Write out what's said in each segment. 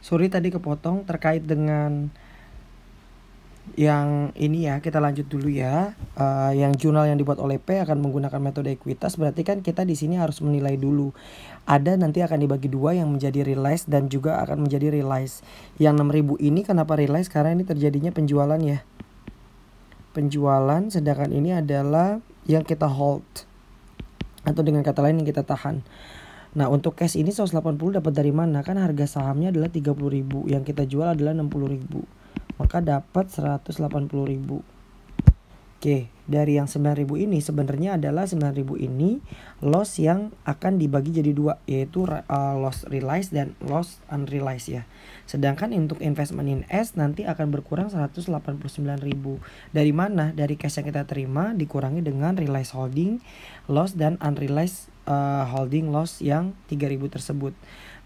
Sorry tadi kepotong terkait dengan yang ini ya, kita lanjut dulu ya. Yang jurnal yang dibuat oleh P akan menggunakan metode ekuitas, berarti kan kita di sini harus menilai dulu. Ada nanti akan dibagi dua yang menjadi realize dan juga akan menjadi realize. Yang 6.000 ini kenapa realize? Karena ini terjadinya penjualan ya. Penjualan, sedangkan ini adalah yang kita hold. Atau dengan kata lain yang kita tahan. Nah untuk cash ini 180 dapat dari mana? Kan harga sahamnya adalah 30.000, yang kita jual adalah 60.000, maka dapat 180.000. Oke, dari yang 9.000 ini sebenarnya adalah 9.000 ini loss yang akan dibagi jadi dua, yaitu loss realized dan loss unrealized ya. Sedangkan untuk investment in S nanti akan berkurang 189.000. Dari mana? Dari cash yang kita terima dikurangi dengan realized holding loss dan unrealized holding loss yang 3.000 tersebut.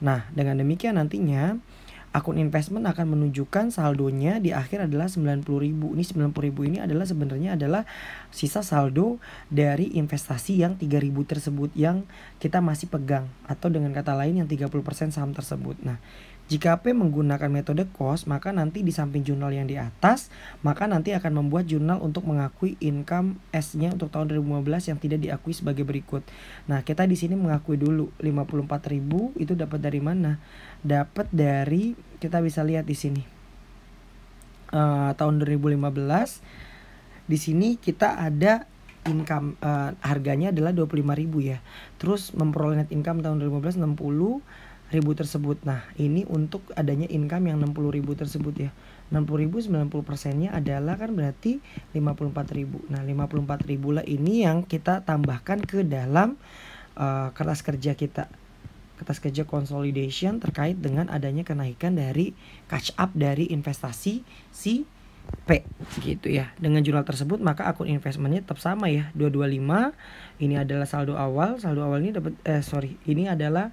Nah, dengan demikian nantinya akun investment akan menunjukkan saldonya di akhir adalah 90.000. Ini 90.000 ini adalah sebenarnya adalah sisa saldo dari investasi yang 3.000 tersebut yang kita masih pegang, atau dengan kata lain yang 30% saham tersebut. Nah, jika P menggunakan metode cost, maka nanti di samping jurnal yang di atas, maka nanti akan membuat jurnal untuk mengakui income S-nya untuk tahun 2015 yang tidak diakui sebagai berikut. Nah, kita di sini mengakui dulu 54.000 itu dapat dari mana? Dapat dari, kita bisa lihat di sini. Tahun 2015 di sini kita ada income harganya adalah 25.000 ya. Terus memperoleh net income tahun 2015 60.000 tersebut. Nah, ini untuk adanya income yang 60.000 tersebut ya. 60.000 90%-nya adalah kan berarti 54.000. Nah, 54.000 lah ini yang kita tambahkan ke dalam kertas kerja kita. Kertas kerja consolidation terkait dengan adanya kenaikan dari catch up dari investasi si P gitu ya. Dengan jurnal tersebut maka akun investmentnya tetap sama ya, 225. Ini adalah saldo awal. Saldo awal ini dapat ini adalah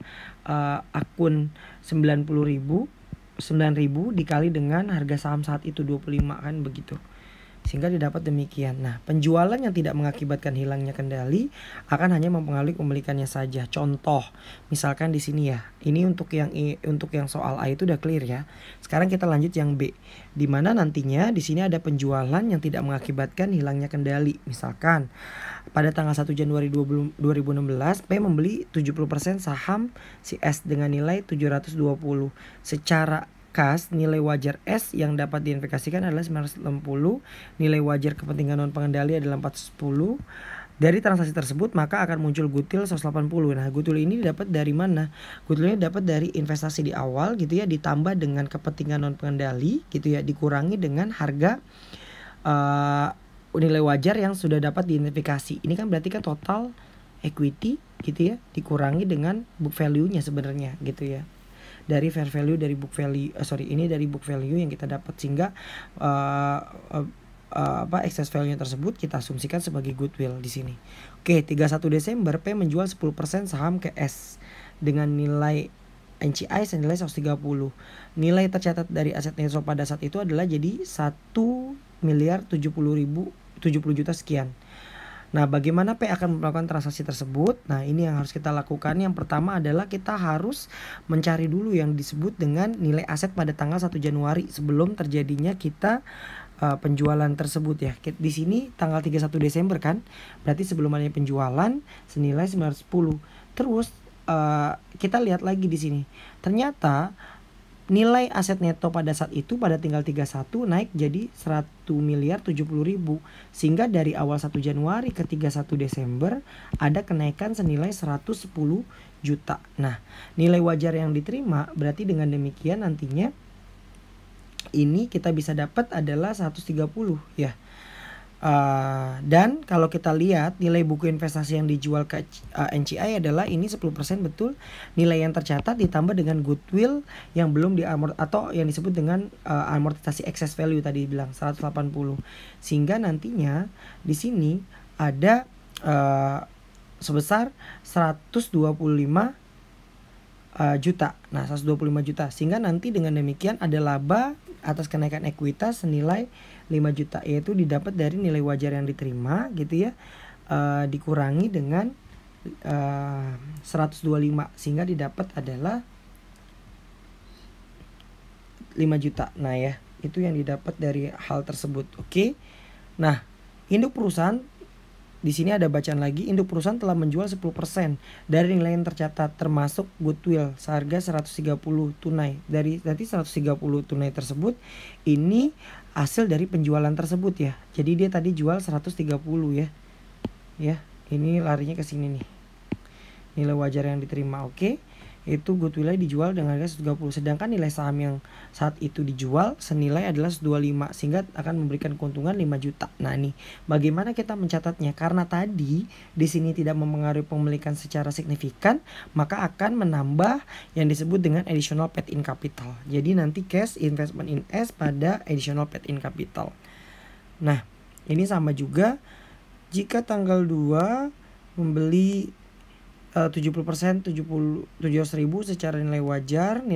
akun 90.000 dikali dengan harga saham saat itu 25 kan begitu. Sehingga didapat demikian. Nah, penjualan yang tidak mengakibatkan hilangnya kendali akan hanya mempengaruhi kepemilikannya saja. Contoh, misalkan di sini ya. Ini untuk yang soal A itu udah clear ya. Sekarang kita lanjut yang B. Di mana nantinya di sini ada penjualan yang tidak mengakibatkan hilangnya kendali. Misalkan pada tanggal 1 Januari 2016 P membeli 70% saham si S dengan nilai 720. Secara kas nilai wajar S yang dapat diinvestasikan adalah 960, nilai wajar kepentingan non pengendali adalah 410. Dari transaksi tersebut maka akan muncul goodwill 180. Nah, goodwill ini dapat dari mana? Goodwill ini dapat dari investasi di awal gitu ya, ditambah dengan kepentingan non pengendali gitu ya, dikurangi dengan harga nilai wajar yang sudah dapat diidentifikasi. Ini kan berarti kan total equity gitu ya, dikurangi dengan book value-nya sebenarnya gitu ya. Dari fair value dari book value ini dari book value yang kita dapat, sehingga excess value tersebut kita asumsikan sebagai goodwill di sini. Oke, 31 Desember P menjual 10% saham ke S dengan nilai NCI senilai 130. Nilai tercatat dari aset netto pada saat itu adalah jadi 1.070.070 juta sekian. Nah, bagaimana P akan melakukan transaksi tersebut? Nah, ini yang harus kita lakukan. Yang pertama adalah kita harus mencari dulu yang disebut dengan nilai aset pada tanggal 1 Januari sebelum terjadinya kita penjualan tersebut ya. Di sini tanggal 31 Desember kan. Berarti sebelum adanya penjualan senilai 910. Terus kita lihat lagi di sini. Ternyata nilai aset neto pada saat itu pada tanggal 31 naik jadi 1.070.000, sehingga dari awal 1 Januari ke 31 Desember ada kenaikan senilai 110 juta. Nah, nilai wajar yang diterima berarti dengan demikian nantinya ini kita bisa dapat adalah 130 ya. Dan kalau kita lihat nilai buku investasi yang dijual ke NCI adalah ini 10% betul. Nilai yang tercatat ditambah dengan goodwill yang belum atau yang disebut dengan amortisasi excess value tadi bilang 180. Sehingga nantinya di sini ada sebesar 125 juta. Nah, 125 juta. Sehingga nanti dengan demikian ada laba atas kenaikan ekuitas senilai 5 juta, yaitu didapat dari nilai wajar yang diterima gitu ya, dikurangi dengan 125, sehingga didapat adalah juta. Nah ya, itu yang didapat dari hal tersebut. Oke. Nah, induk perusahaan di sini ada bacaan lagi, induk perusahaan telah menjual 10% dari nilai yang tercatat termasuk goodwill seharga 130 tunai. Dari nanti 130 tunai tersebut ini hasil dari penjualan tersebut ya. Jadi dia tadi jual 130 ya. Ya, ini larinya ke sini nih. Nilai wajar yang diterima. Oke. Itu goodwill-nya dijual dengan harga 130, sedangkan nilai saham yang saat itu dijual senilai adalah 125 sehingga akan memberikan keuntungan 5 juta. Nah, nih bagaimana kita mencatatnya? Karena tadi di sini tidak mempengaruhi pemilikan secara signifikan, maka akan menambah yang disebut dengan additional paid in capital. Jadi nanti cash investment in S pada additional paid in capital. Nah, ini sama juga jika tanggal 2 membeli 70% 700.000 secara nilai wajar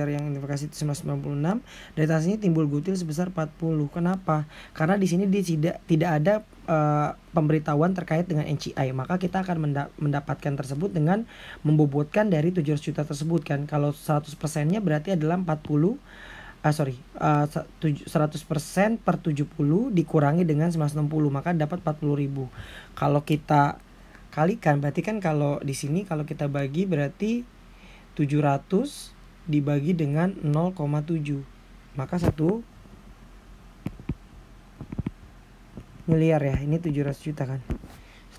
yang investasi itu 996, dari hasilnya timbul goodwill sebesar 40. Kenapa? Karena di sini tidak ada pemberitahuan terkait dengan NCI, maka kita akan mendapatkan tersebut dengan membobotkan dari 700 juta tersebut kan. Kalau 100%-nya berarti adalah 100% per 70 dikurangi dengan 960, maka dapat 40.000. Kalau kita kalikan berarti kan kalau di sini kalau kita bagi berarti 700 dibagi dengan 0,7, maka 1 miliar ya. Ini 700 juta kan.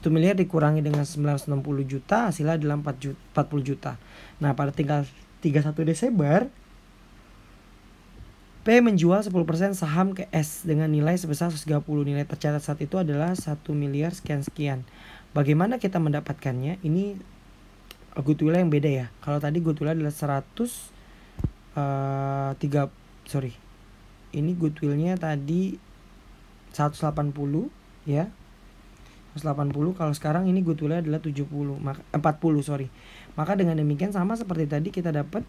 1 miliar dikurangi dengan 960 juta hasilnya adalah 40 juta. Nah, pada tinggal 31 Desember P menjual 10% saham ke S dengan nilai sebesar 130. Nilai tercatat saat itu adalah 1 miliar sekian-sekian. Bagaimana kita mendapatkannya? Ini goodwill yang beda ya. Kalau tadi goodwill adalah 103, ini goodwillnya tadi 180 ya. 180. Kalau sekarang ini goodwillnya adalah 40. Maka dengan demikian sama seperti tadi kita dapat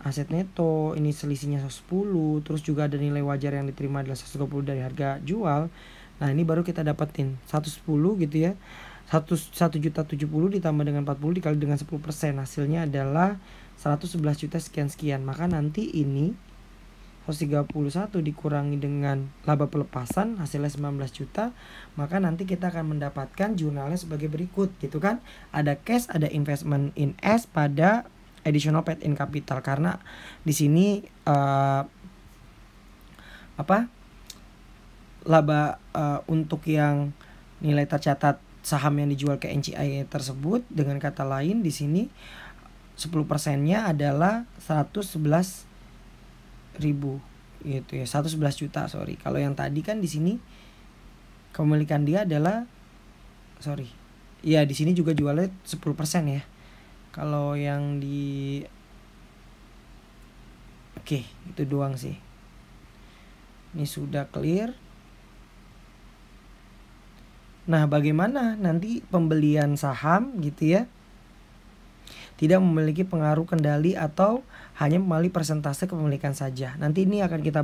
aset neto, ini selisihnya 110, terus juga ada nilai wajar yang diterima adalah 120 dari harga jual. Nah, ini baru kita dapetin 110 gitu ya. 1.070.000 ditambah dengan 40 dikali dengan 10%, hasilnya adalah 111 juta sekian-sekian. Maka nanti ini 131 dikurangi dengan laba pelepasan hasilnya 19 juta, maka nanti kita akan mendapatkan jurnalnya sebagai berikut gitu kan. Ada cash, ada investment in S pada additional paid in capital, karena di sini laba untuk yang nilai tercatat saham yang dijual ke NCI tersebut, dengan kata lain di sini 10%-nya adalah 111.000 gitu ya, 111 juta. Kalau yang tadi kan di sini kepemilikan dia adalah di sini juga jualnya 10% ya. Kalau yang di itu doang sih. Ini sudah clear. Nah, bagaimana nanti pembelian saham gitu ya? Tidak memiliki pengaruh kendali atau hanya melalui persentase kepemilikan saja. Nanti ini akan kita